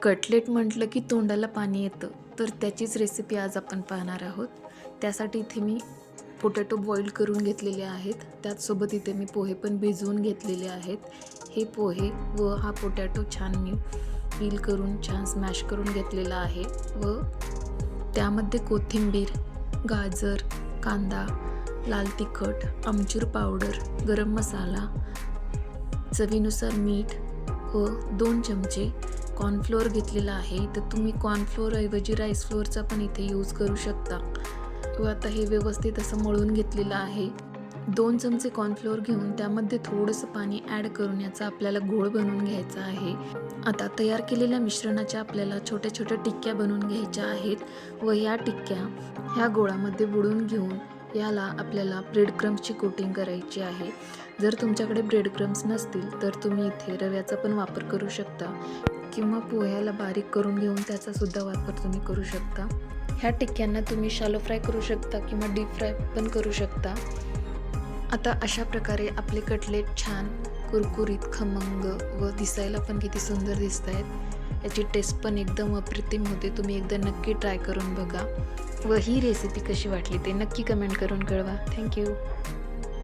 Cutlet म्हटलं की तोंडाला पाणी येतं, तर त्याचीच रेसिपी आज आपण पाहणार आहोत. त्यासाठी इथे मी पोटॅटो बॉईल करून घेतलेले आहेत. त्याचसोबत इथे मी पोहे पण भिजवून घेतलेले आहेत. हे पोहे व हा पोटॅटो छान मी पील करून छान स्मॅश करून घेतलेला आहे व त्यामध्ये कोथिंबीर, गाजर, कांदा, लाल तिखट, आमचूर पावडर, गरम मसाला, चवीनुसार मीठ व 2 चमचे कॉर्नफ्लोअर घेतलेला आहे. तर तुम्ही कॉर्नफ्लोअरऐवजी राईस फ्लोअरचा पण इथे यूज करू शकता. व आता हे व्यवस्थित असं मळून घेतलेलं आहे. 2 चमचे कॉर्नफ्लोअर घेऊन त्यामध्ये थोडंसं पाणी ॲड करून याचा आपल्याला घोळ बनवून घ्यायचा आहे. आता तयार केलेल्या मिश्रणाच्या आपल्याला छोट्या छोट्या टिक्क्या बनवून घ्यायच्या आहेत व या टिक्क्या ह्या गोळामध्ये बुडवून घेऊन याला आपल्याला ब्रेड क्रम्सची कोटिंग करायची आहे. जर तुमच्याकडे ब्रेड क्रम्स नसतील तर तुम्ही इथे रव्याचा पण वापर करू शकता किंवा पोह्याला बारीक करून घेऊन त्याचा सुद्धा वापर तुम्ही करू शकता. ह्या टिक्क्यांना तुम्ही शॅलो फ्राय करू शकता किंवा डीप फ्राय पण करू शकता. आता अशा प्रकारे आपले कटलेट छान कुरकुरीत, खमंग व दिसायला पण किती सुंदर दिसत आहेत. याची टेस्ट पण एकदम अप्रतिम होते. तुम्ही एकदा नक्की ट्राय करून बघा व ही रेसिपी कशी वाटली ते नक्की कमेंट करून कळवा. थँक्यू.